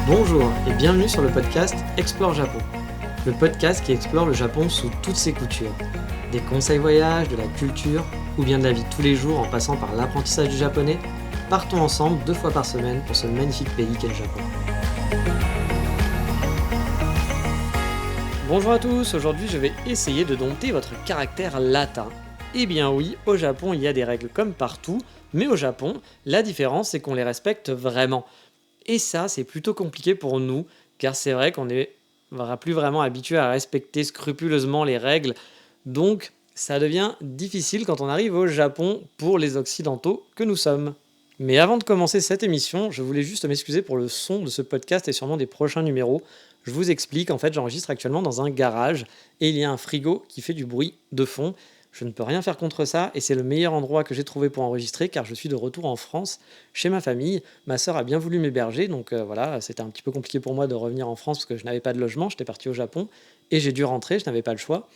Bonjour et bienvenue sur le podcast Explore Japon, le podcast qui explore le Japon sous toutes ses coutures. Des conseils voyages, de la culture ou bien de la vie de tous les jours en passant par l'apprentissage du japonais, partons ensemble 2 fois par semaine pour ce magnifique pays qu'est le Japon. Bonjour à tous, aujourd'hui je vais essayer de dompter votre caractère latin. Eh bien oui, au Japon il y a des règles comme partout, mais au Japon, la différence c'est qu'on les respecte vraiment. Et ça, c'est plutôt compliqué pour nous, car c'est vrai qu'on n'est plus vraiment habitué à respecter scrupuleusement les règles. Donc, ça devient difficile quand on arrive au Japon pour les Occidentaux que nous sommes. Mais avant de commencer cette émission, je voulais juste m'excuser pour le son de ce podcast et sûrement des prochains numéros. Je vous explique, en fait, j'enregistre actuellement dans un garage et il y a un frigo qui fait du bruit de fond. Je ne peux rien faire contre ça et c'est le meilleur endroit que j'ai trouvé pour enregistrer car je suis de retour en France chez ma famille. Ma sœur a bien voulu m'héberger donc voilà, c'était un petit peu compliqué pour moi de revenir en France parce que je n'avais pas de logement, j'étais parti au Japon et j'ai dû rentrer, je n'avais pas le choix.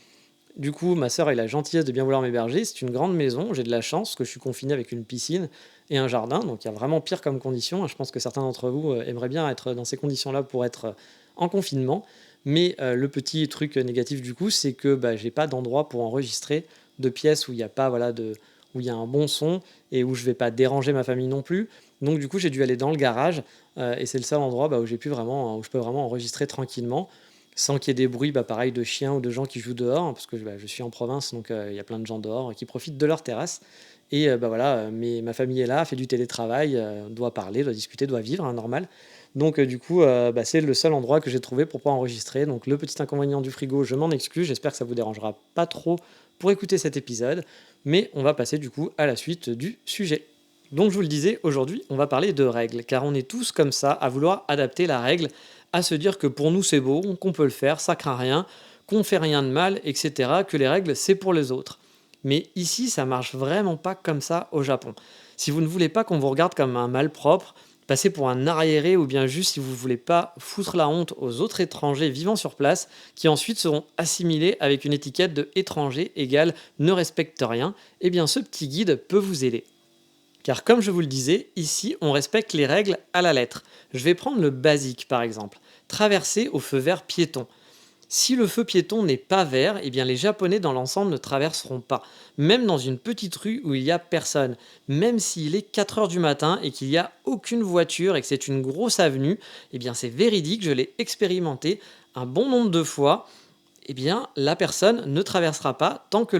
Du coup, ma sœur a eu la gentillesse de bien vouloir m'héberger. C'est une grande maison, j'ai de la chance parce que je suis confiné avec une piscine et un jardin, donc il y a vraiment pire comme condition. Je pense que certains d'entre vous aimeraient bien être dans ces conditions-là pour être en confinement. Mais le petit truc négatif du coup, c'est que j'ai pas d'endroit pour enregistrer, de pièces où il y a pas où il y a un bon son et où je vais pas déranger ma famille non plus. Donc du coup, j'ai dû aller dans le garage et c'est le seul endroit où où je peux vraiment enregistrer tranquillement sans qu'il y ait des bruits, pareil, de chiens ou de gens qui jouent dehors, parce que je suis en province, donc il y a plein de gens dehors qui profitent de leur terrasse. Et voilà, mais ma famille est là, fait du télétravail, doit parler, doit discuter, doit vivre, hein, normal. Donc du coup, c'est le seul endroit que j'ai trouvé pour pas enregistrer. Donc le petit inconvénient du frigo, je m'en excuse, j'espère que ça vous dérangera pas trop pour écouter cet épisode. Mais on va passer du coup à la suite du sujet. Donc je vous le disais, aujourd'hui on va parler de règles, car on est tous comme ça à vouloir adapter la règle, à se dire que pour nous c'est beau, qu'on peut le faire, ça craint rien, qu'on fait rien de mal, etc., que les règles c'est pour les autres. Mais ici ça marche vraiment pas comme ça au Japon. Si vous ne voulez pas qu'on vous regarde comme un malpropre, passez pour un arriéré ou bien juste si vous ne voulez pas foutre la honte aux autres étrangers vivant sur place qui ensuite seront assimilés avec une étiquette de étranger égale ne respecte rien, eh bien ce petit guide peut vous aider. Car comme je vous le disais, ici on respecte les règles à la lettre. Je vais prendre le basique par exemple. Traverser au feu vert piéton. Si le feu piéton n'est pas vert, eh bien les Japonais dans l'ensemble ne traverseront pas. Même dans une petite rue où il n'y a personne. Même s'il est 4 heures du matin et qu'il n'y a aucune voiture et que c'est une grosse avenue, eh bien c'est véridique, je l'ai expérimenté un bon nombre de fois. Eh bien, la personne ne traversera pas tant que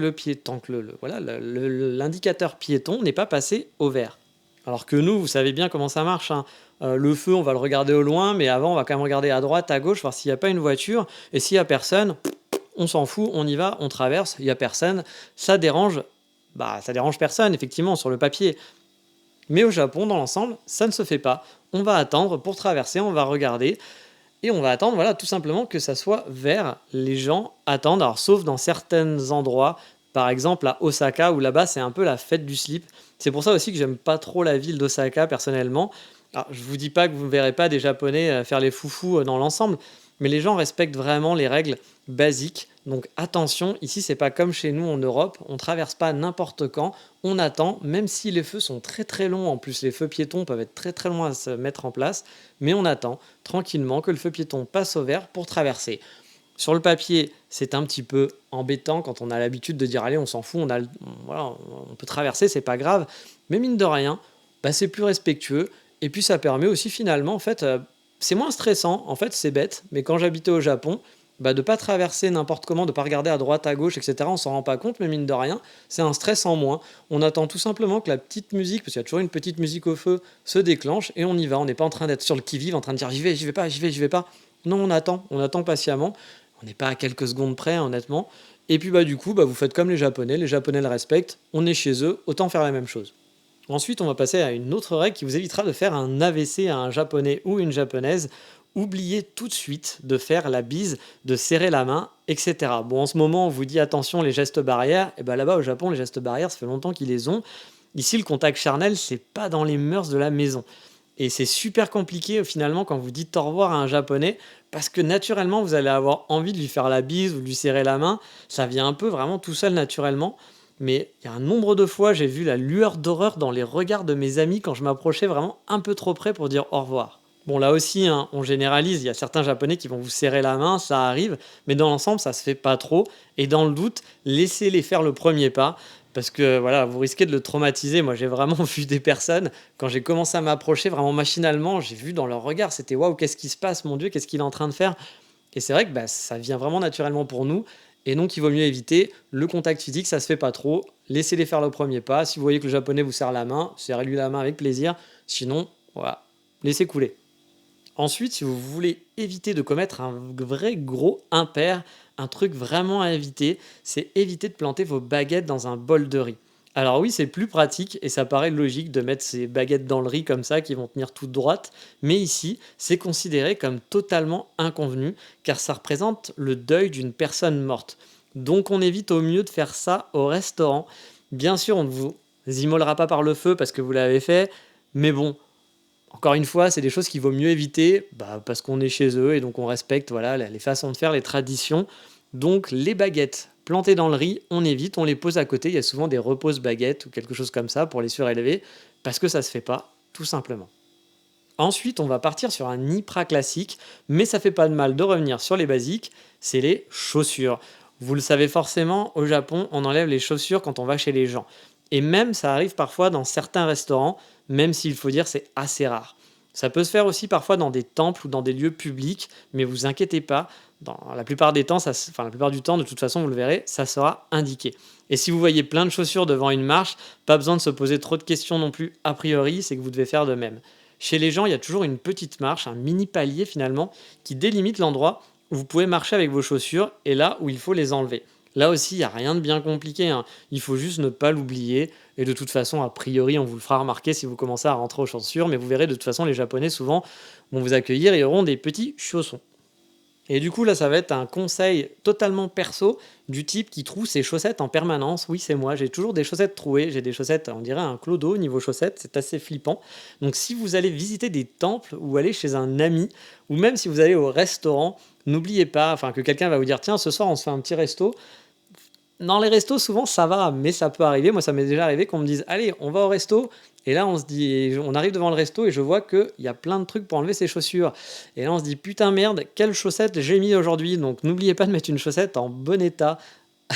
l'indicateur piéton n'est pas passé au vert. Alors que nous, vous savez bien comment ça marche, hein. Le feu, on va le regarder au loin, mais avant, on va quand même regarder à droite, à gauche, voir s'il n'y a pas une voiture. Et s'il n'y a personne, on s'en fout, on y va, on traverse, il n'y a personne. Ça dérange personne, effectivement, sur le papier. Mais au Japon, dans l'ensemble, ça ne se fait pas. On va attendre pour traverser, on va regarder. Et on va attendre, voilà, tout simplement que ça soit vert. Les gens attendent, alors sauf dans certains endroits, par exemple à Osaka, où là-bas c'est un peu la fête du slip. C'est pour ça aussi que j'aime pas trop la ville d'Osaka personnellement. Alors, je vous dis pas que vous ne verrez pas des Japonais faire les foufous dans l'ensemble, mais les gens respectent vraiment les règles basiques. Donc attention, ici c'est pas comme chez nous en Europe, on traverse pas n'importe quand, on attend, même si les feux sont très très longs, en plus les feux piétons peuvent être très très longs à se mettre en place, mais on attend tranquillement que le feu piéton passe au vert pour traverser. Sur le papier, c'est un petit peu embêtant quand on a l'habitude de dire allez, on s'en fout, voilà, on peut traverser, c'est pas grave, mais mine de rien, c'est plus respectueux et puis ça permet aussi finalement, en fait, c'est moins stressant, en fait c'est bête, mais quand j'habitais au Japon, de pas traverser n'importe comment, de pas regarder à droite, à gauche, etc. On s'en rend pas compte, mais mine de rien, c'est un stress en moins. On attend tout simplement que la petite musique, parce qu'il y a toujours une petite musique au feu, se déclenche et on y va. On n'est pas en train d'être sur le qui-vive, en train de dire j'y vais pas, j'y vais pas. Non, on attend patiemment. On n'est pas à quelques secondes près, honnêtement. Et puis du coup, vous faites comme les Japonais le respectent, on est chez eux, autant faire la même chose. Ensuite, on va passer à une autre règle qui vous évitera de faire un AVC à un Japonais ou une Japonaise. Oubliez tout de suite de faire la bise, de serrer la main, etc. Bon, en ce moment, on vous dit attention les gestes barrières. Et là-bas, au Japon, les gestes barrières, ça fait longtemps qu'ils les ont. Ici, le contact charnel, c'est pas dans les mœurs de la maison. Et c'est super compliqué, finalement, quand vous dites au revoir à un Japonais, parce que naturellement, vous allez avoir envie de lui faire la bise ou de lui serrer la main. Ça vient un peu vraiment tout seul, naturellement. Mais il y a un nombre de fois, j'ai vu la lueur d'horreur dans les regards de mes amis quand je m'approchais vraiment un peu trop près pour dire au revoir. Bon, là aussi, hein, on généralise, il y a certains japonais qui vont vous serrer la main, ça arrive, mais dans l'ensemble, ça se fait pas trop. Et dans le doute, laissez-les faire le premier pas, parce que voilà, vous risquez de le traumatiser. Moi, j'ai vraiment vu des personnes, quand j'ai commencé à m'approcher, vraiment machinalement, j'ai vu dans leur regard, c'était waouh, qu'est-ce qui se passe, mon Dieu, qu'est-ce qu'il est en train de faire? Et c'est vrai que bah, ça vient vraiment naturellement pour nous. Et donc, il vaut mieux éviter le contact physique, ça se fait pas trop. Laissez-les faire le premier pas. Si vous voyez que le japonais vous serre la main, serrez-lui la main avec plaisir. Sinon, voilà, laissez couler. Ensuite, si vous voulez éviter de commettre un vrai gros impair, un truc vraiment à éviter, c'est éviter de planter vos baguettes dans un bol de riz. Alors oui, c'est plus pratique et ça paraît logique de mettre ces baguettes dans le riz comme ça qui vont tenir toutes droites, mais ici, c'est considéré comme totalement inconvenu car ça représente le deuil d'une personne morte. Donc on évite au mieux de faire ça au restaurant. Bien sûr, on ne vous immolera pas par le feu parce que vous l'avez fait, mais bon, encore une fois, c'est des choses qu'il vaut mieux éviter, bah, parce qu'on est chez eux et donc on respecte voilà, les façons de faire, les traditions. Donc les baguettes plantées dans le riz, on évite, on les pose à côté. Il y a souvent des reposes baguettes ou quelque chose comme ça pour les surélever, parce que ça ne se fait pas, tout simplement. Ensuite, on va partir sur un Nipra classique, mais ça fait pas de mal de revenir sur les basiques, c'est les chaussures. Vous le savez forcément, au Japon, on enlève les chaussures quand on va chez les gens. Et même, ça arrive parfois dans certains restaurants, même s'il faut dire c'est assez rare. Ça peut se faire aussi parfois dans des temples ou dans des lieux publics, mais vous inquiétez pas, dans la plupart des temps, enfin la plupart du temps, de toute façon, vous le verrez, ça sera indiqué. Et si vous voyez plein de chaussures devant une marche, pas besoin de se poser trop de questions non plus, a priori, c'est que vous devez faire de même. Chez les gens, il y a toujours une petite marche, un mini palier finalement, qui délimite l'endroit où vous pouvez marcher avec vos chaussures et là où il faut les enlever. Là aussi, il n'y a rien de bien compliqué, hein. Il faut juste ne pas l'oublier. Et de toute façon, a priori, on vous le fera remarquer si vous commencez à rentrer aux chaussures. Mais vous verrez, de toute façon, les Japonais, souvent, vont vous accueillir et auront des petits chaussons. Et du coup, là, ça va être un conseil totalement perso du type qui troue ses chaussettes en permanence. Oui, c'est moi, j'ai toujours des chaussettes trouées. J'ai des chaussettes, on dirait un clodo niveau chaussettes, c'est assez flippant. Donc, si vous allez visiter des temples ou aller chez un ami, ou même si vous allez au restaurant, n'oubliez pas, enfin, que quelqu'un va vous dire tiens, ce soir, on se fait un petit resto. Dans les restos, souvent, ça va, mais ça peut arriver. Moi, ça m'est déjà arrivé qu'on me dise allez, on va au resto. Et là, on se dit, on arrive devant le resto et je vois qu'il y a plein de trucs pour enlever ses chaussures. Et là, on se dit putain, merde, quelle chaussette j'ai mis aujourd'hui. Donc, n'oubliez pas de mettre une chaussette en bon état,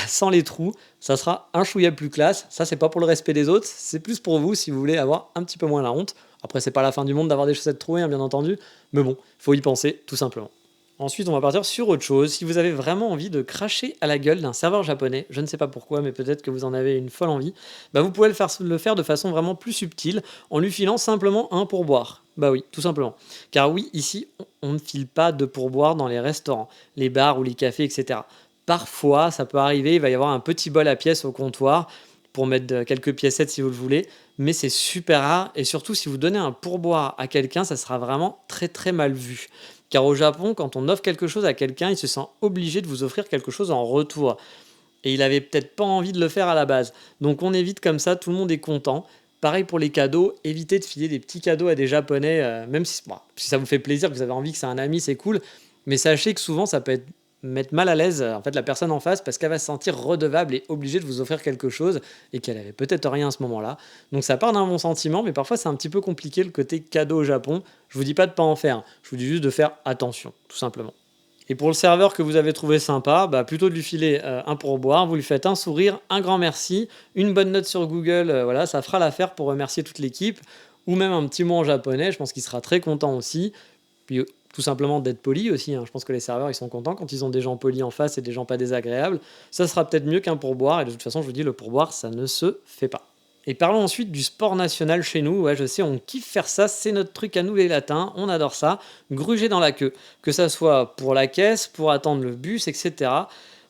sans les trous. Ça sera un chouïa plus classe. Ça, c'est pas pour le respect des autres, c'est plus pour vous si vous voulez avoir un petit peu moins la honte. Après, c'est pas la fin du monde d'avoir des chaussettes trouées, hein, bien entendu. Mais bon, faut y penser, tout simplement. Ensuite, on va partir sur autre chose. Si vous avez vraiment envie de cracher à la gueule d'un serveur japonais, je ne sais pas pourquoi, mais peut-être que vous en avez une folle envie, bah vous pouvez le faire de façon vraiment plus subtile en lui filant simplement un pourboire. Bah oui, tout simplement. Car oui, ici, on ne file pas de pourboire dans les restaurants, les bars ou les cafés, etc. Parfois, ça peut arriver, il va y avoir un petit bol à pièces au comptoir pour mettre quelques piécettes si vous le voulez, mais c'est super rare et surtout si vous donnez un pourboire à quelqu'un, ça sera vraiment très très mal vu. Car au Japon, quand on offre quelque chose à quelqu'un, il se sent obligé de vous offrir quelque chose en retour. Et il avait peut-être pas envie de le faire à la base. Donc on évite comme ça, tout le monde est content. Pareil pour les cadeaux, évitez de filer des petits cadeaux à des Japonais, même si, bon, si ça vous fait plaisir, que vous avez envie que c'est un ami, c'est cool. Mais sachez que souvent, ça peut mettre mal à l'aise en fait la personne en face parce qu'elle va se sentir redevable et obligée de vous offrir quelque chose et qu'elle avait peut-être rien à ce moment-là. Donc ça part d'un bon sentiment, mais parfois c'est un petit peu compliqué le côté cadeau au Japon. Je vous dis pas de pas en faire, je vous dis juste de faire attention, tout simplement. Et pour le serveur que vous avez trouvé sympa, bah plutôt de lui filer un pourboire, vous lui faites un sourire, un grand merci, une bonne note sur Google, voilà, ça fera l'affaire pour remercier toute l'équipe, ou même un petit mot en japonais, je pense qu'il sera très content aussi. Puis tout simplement d'être poli aussi, hein. Je pense que les serveurs ils sont contents quand ils ont des gens polis en face et des gens pas désagréables. Ça sera peut-être mieux qu'un pourboire, et de toute façon, je vous dis, le pourboire, ça ne se fait pas. Et parlons ensuite du sport national chez nous. Ouais, je sais, on kiffe faire ça, c'est notre truc à nous les latins, on adore ça. Gruger dans la queue, que ça soit pour la caisse, pour attendre le bus, etc.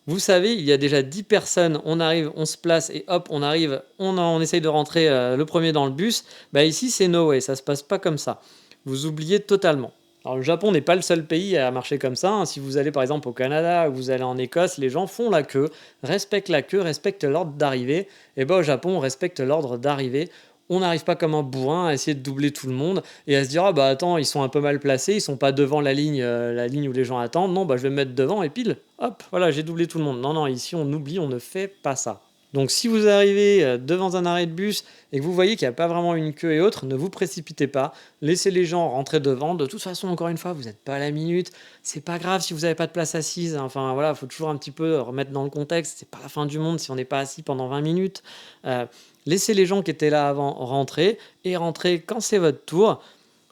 Vous savez, il y a déjà 10 personnes, on arrive, on se place et hop, on arrive, on essaye de rentrer le premier dans le bus. Bah ici, c'est no way, ça se passe pas comme ça. Vous oubliez totalement. Alors, le Japon n'est pas le seul pays à marcher comme ça, hein. Si vous allez par exemple au Canada ou vous allez en Écosse, les gens font la queue, respectent l'ordre d'arrivée. Et bien au Japon, on respecte l'ordre d'arrivée. On n'arrive pas comme un bourrin à essayer de doubler tout le monde et à se dire ah bah attends, ils sont un peu mal placés, ils sont pas devant la ligne où les gens attendent. Non, bah je vais me mettre devant et pile, hop, voilà, j'ai doublé tout le monde. Non, non, ici on oublie, on ne fait pas ça. Donc si vous arrivez devant un arrêt de bus et que vous voyez qu'il n'y a pas vraiment une queue et autres, ne vous précipitez pas, laissez les gens rentrer devant. De toute façon, encore une fois, vous n'êtes pas à la minute, c'est pas grave si vous n'avez pas de place assise, hein. Enfin voilà, il faut toujours un petit peu remettre dans le contexte, c'est pas la fin du monde si on n'est pas assis pendant 20 minutes. Euh, Laissez les gens qui étaient là avant rentrer et rentrer quand c'est votre tour.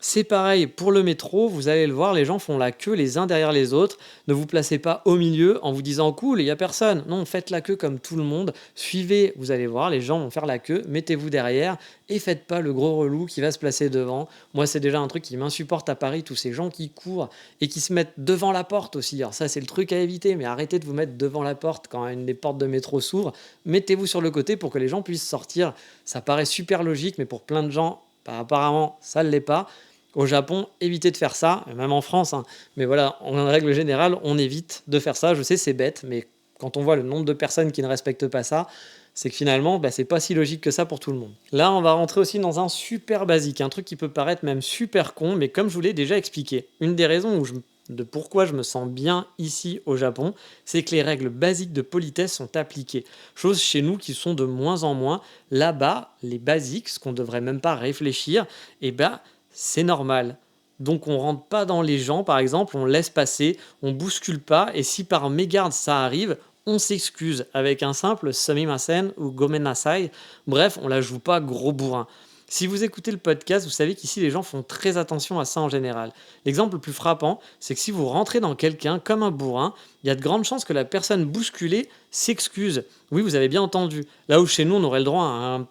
C'est pareil pour le métro, vous allez le voir, les gens font la queue les uns derrière les autres. Ne vous placez pas au milieu en vous disant cool, il n'y a personne. Non, faites la queue comme tout le monde. Suivez, vous allez voir, les gens vont faire la queue. Mettez-vous derrière et faites pas le gros relou qui va se placer devant. Moi, c'est déjà un truc qui m'insupporte à Paris, tous ces gens qui courent et qui se mettent devant la porte aussi. Alors, ça, c'est le truc à éviter, mais arrêtez de vous mettre devant la porte quand une des portes de métro s'ouvre. Mettez-vous sur le côté pour que les gens puissent sortir. Ça paraît super logique, mais pour plein de gens, bah, apparemment, ça ne l'est pas. Au Japon, évitez de faire ça, même en France, hein. Mais voilà, en règle générale, on évite de faire ça. Je sais, c'est bête, mais quand on voit le nombre de personnes qui ne respectent pas ça, c'est que finalement, bah, c'est pas si logique que ça pour tout le monde. Là, on va rentrer aussi dans un super basique, un truc qui peut paraître même super con, mais comme je vous l'ai déjà expliqué, une des raisons de pourquoi je me sens bien ici au Japon, c'est que les règles basiques de politesse sont appliquées. Chose chez nous qui sont de moins en moins. Là-bas, les basiques, ce qu'on ne devrait même pas réfléchir, eh ben, c'est normal. Donc on rentre pas dans les gens, par exemple, on laisse passer, on bouscule pas, et si par mégarde ça arrive, on s'excuse avec un simple sumimasen ou gomenasai. Bref, on la joue pas gros bourrin. Si vous écoutez le podcast, vous savez qu'ici les gens font très attention à ça en général. L'exemple le plus frappant, c'est que si vous rentrez dans quelqu'un comme un bourrin, il y a de grandes chances que la personne bousculée s'excuse. Oui, vous avez bien entendu. Là où chez nous on aurait le droit à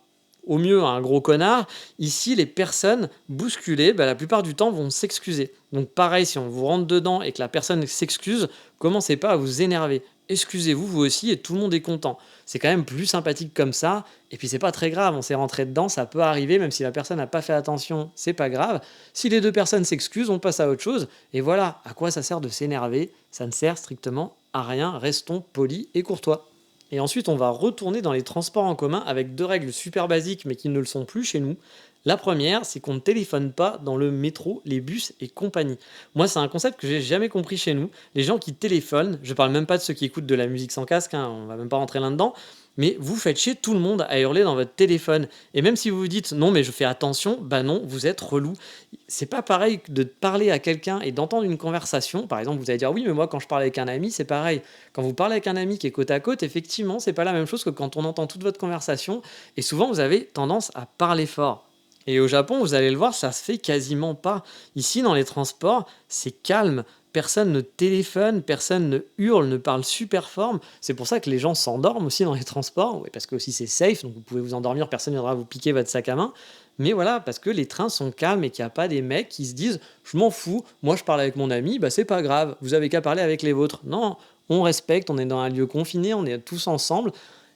au mieux à un gros connard, ici les personnes bousculées, bah, la plupart du temps vont s'excuser. Donc pareil, si on vous rentre dedans et que la personne s'excuse, commencez pas à vous énerver. Excusez-vous vous aussi et tout le monde est content. C'est quand même plus sympathique comme ça. Et puis c'est pas très grave, on s'est rentré dedans, ça peut arriver, même si la personne n'a pas fait attention, c'est pas grave. Si les deux personnes s'excusent, on passe à autre chose. Et voilà, à quoi ça sert de s'énerver? Ça ne sert strictement à rien, restons polis et courtois. Et ensuite, on va retourner dans les transports en commun avec deux règles super basiques, mais qui ne le sont plus chez nous. La première, c'est qu'on ne téléphone pas dans le métro, les bus et compagnie. Moi, c'est un concept que j'ai jamais compris chez nous. Les gens qui téléphonent, je parle même pas de ceux qui écoutent de la musique sans casque, hein, on va même pas rentrer là-dedans, mais vous faites chier tout le monde à hurler dans votre téléphone. Et même si vous vous dites non, mais je fais attention, bah non, vous êtes relou. C'est pas pareil de parler à quelqu'un et d'entendre une conversation. Par exemple, vous allez dire oui, mais moi, quand je parle avec un ami, c'est pareil. Quand vous parlez avec un ami qui est côte à côte, effectivement, c'est pas la même chose que quand on entend toute votre conversation. Et souvent, vous avez tendance à parler fort. Et au Japon, vous allez le voir, ça se fait quasiment pas. Ici, dans les transports, c'est calme. Personne ne téléphone, personne ne hurle, ne parle super fort. C'est pour ça que les gens s'endorment aussi dans les transports, ouais, parce que aussi c'est safe, donc vous pouvez vous endormir, personne ne viendra vous piquer votre sac à main. Mais voilà, parce que les trains sont calmes et qu'il n'y a pas des mecs qui se disent je m'en fous, moi je parle avec mon ami, bah c'est pas grave, vous avez qu'à parler avec les vôtres. Non, on respecte, on est dans un lieu confiné, on est tous ensemble.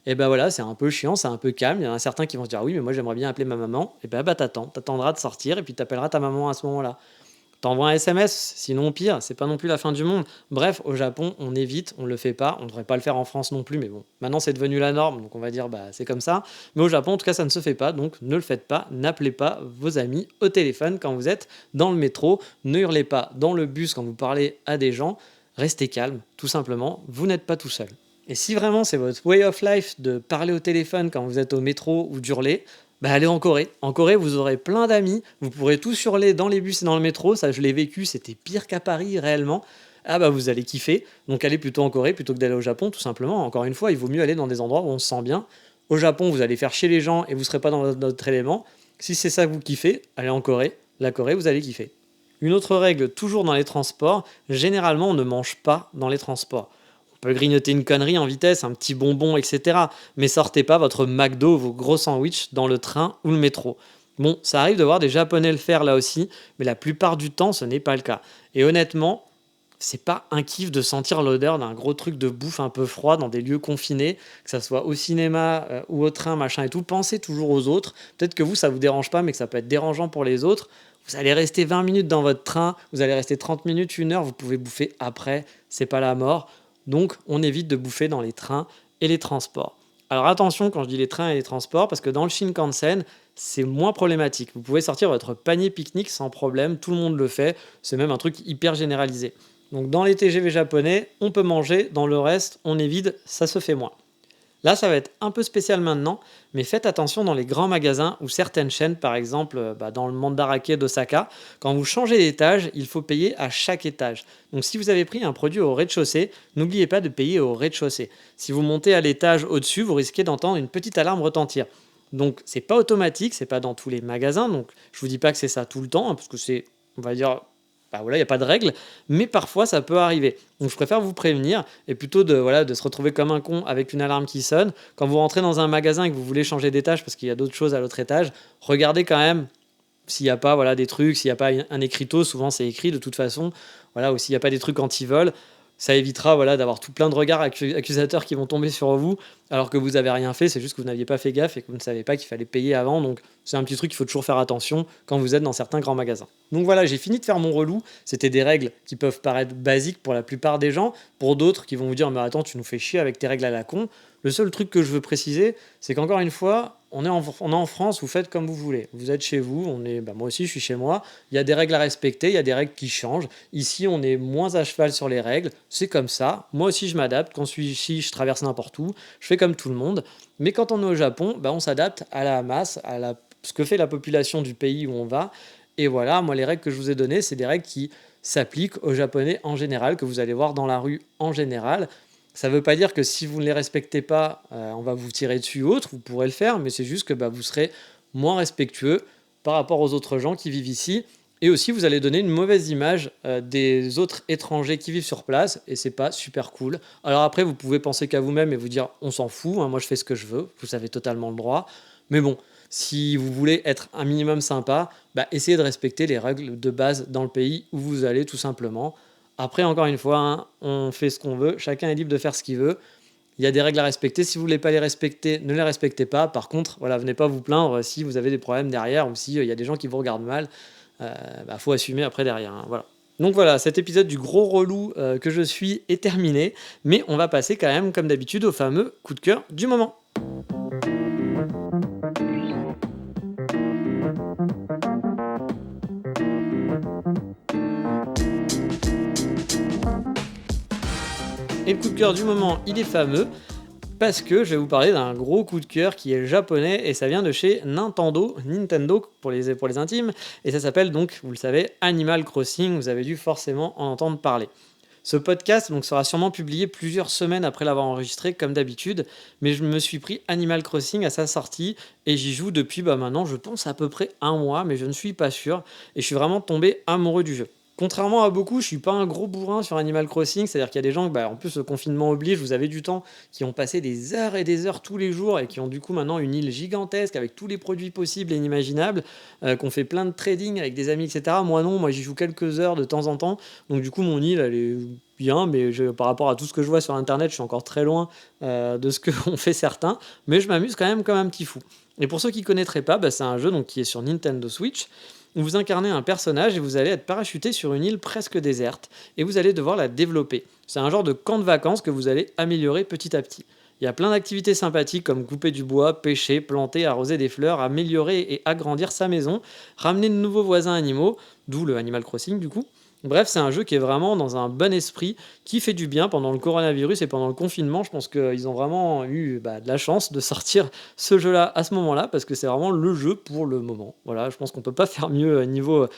Et ben voilà, c'est un peu chiant, c'est un peu calme. Il y en a certains qui vont se dire oui, mais moi j'aimerais bien appeler ma maman. Et ben bah t'attendras de sortir et puis t'appelleras ta maman à ce moment-là. T'envoies un SMS, sinon pire, c'est pas non plus la fin du monde. Bref, au Japon, on évite, on le fait pas, on devrait pas le faire en France non plus, mais bon, maintenant c'est devenu la norme, donc on va dire bah c'est comme ça. Mais au Japon, en tout cas, ça ne se fait pas, donc ne le faites pas, n'appelez pas vos amis au téléphone quand vous êtes dans le métro, ne hurlez pas dans le bus quand vous parlez à des gens, restez calme, tout simplement, vous n'êtes pas tout seul. Et si vraiment c'est votre way of life de parler au téléphone quand vous êtes au métro ou d'hurler, bah allez en Corée. En Corée, vous aurez plein d'amis, vous pourrez tous hurler dans les bus et dans le métro, ça je l'ai vécu, c'était pire qu'à Paris réellement. Ah bah vous allez kiffer, donc allez plutôt en Corée plutôt que d'aller au Japon, tout simplement. Encore une fois, il vaut mieux aller dans des endroits où on se sent bien. Au Japon, vous allez faire chier les gens et vous serez pas dans votre élément. Si c'est ça que vous kiffez, allez en Corée. La Corée, vous allez kiffer. Une autre règle, toujours dans les transports, généralement on ne mange pas dans les transports. On peut grignoter une connerie en vitesse, un petit bonbon, etc. Mais sortez pas votre McDo, vos gros sandwichs dans le train ou le métro. Bon, ça arrive de voir des Japonais le faire là aussi, mais la plupart du temps, ce n'est pas le cas. Et honnêtement, c'est pas un kiff de sentir l'odeur d'un gros truc de bouffe un peu froid dans des lieux confinés, que ça soit au cinéma ou au train, machin et tout. Pensez toujours aux autres. Peut-être que vous, ça vous dérange pas, mais que ça peut être dérangeant pour les autres. Vous allez rester 20 minutes dans votre train, vous allez rester 30 minutes, 1 heure, vous pouvez bouffer après, c'est pas la mort. Donc, on évite de bouffer dans les trains et les transports. Alors attention quand je dis les trains et les transports, parce que dans le Shinkansen, c'est moins problématique. Vous pouvez sortir votre panier pique-nique sans problème, tout le monde le fait, c'est même un truc hyper généralisé. Donc dans les TGV japonais, on peut manger, dans le reste, on évite, ça se fait moins. Là, ça va être un peu spécial maintenant, mais faites attention dans les grands magasins ou certaines chaînes, par exemple dans le Mandarake d'Osaka, quand vous changez d'étage, il faut payer à chaque étage. Donc si vous avez pris un produit au rez-de-chaussée, n'oubliez pas de payer au rez-de-chaussée. Si vous montez à l'étage au-dessus, vous risquez d'entendre une petite alarme retentir. Donc c'est pas automatique, c'est pas dans tous les magasins, donc je vous dis pas que c'est ça tout le temps, hein, parce que c'est, on va dire, bah voilà, il n'y a pas de règle, mais parfois ça peut arriver. Donc je préfère vous prévenir et plutôt de se retrouver comme un con avec une alarme qui sonne. Quand vous rentrez dans un magasin et que vous voulez changer d'étage parce qu'il y a d'autres choses à l'autre étage, regardez quand même s'il n'y a pas des trucs, s'il n'y a pas un écriteau, souvent c'est écrit de toute façon, voilà, ou s'il n'y a pas des trucs anti-vol, ça évitera d'avoir tout plein de regards accusateurs qui vont tomber sur vous alors que vous n'avez rien fait, c'est juste que vous n'aviez pas fait gaffe et que vous ne savez pas qu'il fallait payer avant, donc c'est un petit truc qu'il faut toujours faire attention quand vous êtes dans certains grands magasins. Donc voilà, j'ai fini de faire mon relou, c'était des règles qui peuvent paraître basiques pour la plupart des gens, pour d'autres qui vont vous dire mais attends tu nous fais chier avec tes règles à la con. Le seul truc que je veux préciser, c'est qu'encore une fois, on est en France, vous faites comme vous voulez. Vous êtes chez vous, moi aussi je suis chez moi. Il y a des règles à respecter, il y a des règles qui changent. Ici, on est moins à cheval sur les règles, c'est comme ça. Moi aussi je m'adapte, quand je suis ici, je traverse n'importe où, je fais comme tout le monde. Mais quand on est au Japon, on s'adapte à la masse, ce que fait la population du pays où on va. Et voilà, moi les règles que je vous ai données, c'est des règles qui s'appliquent aux Japonais en général, que vous allez voir dans la rue en général. Ça ne veut pas dire que si vous ne les respectez pas, on va vous tirer dessus ou autre, vous pourrez le faire, mais c'est juste que vous serez moins respectueux par rapport aux autres gens qui vivent ici. Et aussi, vous allez donner une mauvaise image des autres étrangers qui vivent sur place, et c'est pas super cool. Alors après, vous pouvez penser qu'à vous-même et vous dire on s'en fout, hein, moi je fais ce que je veux, vous avez totalement le droit. Mais bon, si vous voulez être un minimum sympa, essayez de respecter les règles de base dans le pays où vous allez tout simplement. Après, encore une fois, hein, on fait ce qu'on veut, chacun est libre de faire ce qu'il veut. Il y a des règles à respecter. Si vous ne voulez pas les respecter, ne les respectez pas. Par contre, voilà, venez pas vous plaindre si vous avez des problèmes derrière ou s'il y a des gens qui vous regardent mal. Faut assumer après derrière. Hein, voilà. Donc voilà, cet épisode du gros relou que je suis est terminé. Mais on va passer quand même, comme d'habitude, au fameux coup de cœur du moment. Et le coup de cœur du moment, il est fameux parce que je vais vous parler d'un gros coup de cœur qui est japonais et ça vient de chez Nintendo pour les intimes, et ça s'appelle donc, vous le savez, Animal Crossing, vous avez dû forcément en entendre parler. Ce podcast sera sûrement publié plusieurs semaines après l'avoir enregistré comme d'habitude, mais je me suis pris Animal Crossing à sa sortie et j'y joue depuis maintenant je pense à peu près un mois, mais je ne suis pas sûr, et je suis vraiment tombé amoureux du jeu. Contrairement à beaucoup, je suis pas un gros bourrin sur Animal Crossing, c'est-à-dire qu'il y a des gens, en plus le confinement oblige, vous avez du temps, qui ont passé des heures et des heures tous les jours et qui ont du coup maintenant une île gigantesque avec tous les produits possibles et inimaginables, qu'on fait plein de trading avec des amis, etc. Moi non, moi j'y joue quelques heures de temps en temps, donc du coup mon île elle est bien, mais par rapport à tout ce que je vois sur internet, je suis encore très loin de ce qu'ont fait certains, mais je m'amuse quand même comme un petit fou. Et pour ceux qui ne connaîtraient pas, c'est un jeu qui est sur Nintendo Switch, où vous incarnez un personnage et vous allez être parachuté sur une île presque déserte et vous allez devoir la développer. C'est un genre de camp de vacances que vous allez améliorer petit à petit. Il y a plein d'activités sympathiques comme couper du bois, pêcher, planter, arroser des fleurs, améliorer et agrandir sa maison, ramener de nouveaux voisins animaux, d'où le Animal Crossing du coup. Bref, c'est un jeu qui est vraiment dans un bon esprit, qui fait du bien pendant le coronavirus et pendant le confinement. Je pense qu'ils ont vraiment eu de la chance de sortir ce jeu-là à ce moment-là, parce que c'est vraiment le jeu pour le moment. Voilà, je pense qu'on peut pas faire mieux niveau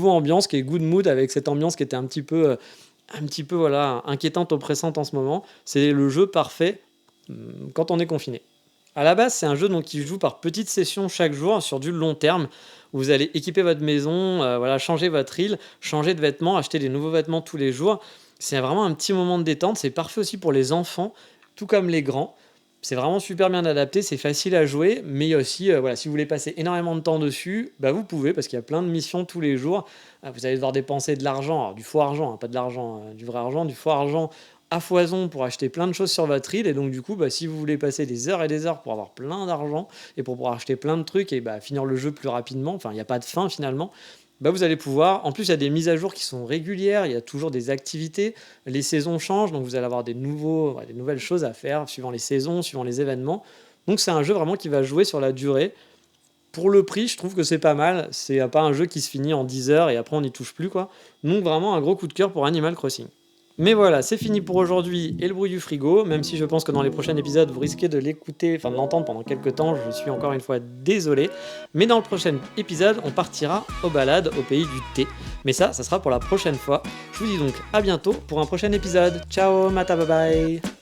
ambiance, qui est good mood, avec cette ambiance qui était un petit peu inquiétante, oppressante en ce moment. C'est le jeu parfait quand on est confiné. À la base, c'est un jeu qui joue par petites sessions chaque jour sur du long terme. Où vous allez équiper votre maison, changer votre île, changer de vêtements, acheter des nouveaux vêtements tous les jours. C'est vraiment un petit moment de détente. C'est parfait aussi pour les enfants, tout comme les grands. C'est vraiment super bien adapté, c'est facile à jouer, mais il y a aussi, si vous voulez passer énormément de temps dessus, vous pouvez, parce qu'il y a plein de missions tous les jours. Vous allez devoir dépenser de l'argent, alors du faux argent, hein, pas de l'argent, du vrai argent, du faux argent à foison pour acheter plein de choses sur votre île. Et donc du coup, si vous voulez passer des heures et des heures pour avoir plein d'argent et pour pouvoir acheter plein de trucs et finir le jeu plus rapidement, enfin il n'y a pas de fin finalement, vous allez pouvoir, en plus il y a des mises à jour qui sont régulières, il y a toujours des activités, les saisons changent, donc vous allez avoir des nouvelles choses à faire suivant les saisons, suivant les événements. Donc c'est un jeu vraiment qui va jouer sur la durée. Pour le prix, je trouve que c'est pas mal, c'est pas un jeu qui se finit en 10 heures et après on n'y touche plus quoi. Donc vraiment un gros coup de cœur pour Animal Crossing. Mais voilà, c'est fini pour aujourd'hui et le bruit du frigo, même si je pense que dans les prochains épisodes, vous risquez de l'écouter, enfin de l'entendre pendant quelques temps, je suis encore une fois désolé. Mais dans le prochain épisode, on partira aux balades au pays du thé. Mais ça sera pour la prochaine fois. Je vous dis donc à bientôt pour un prochain épisode. Ciao, mata bye bye.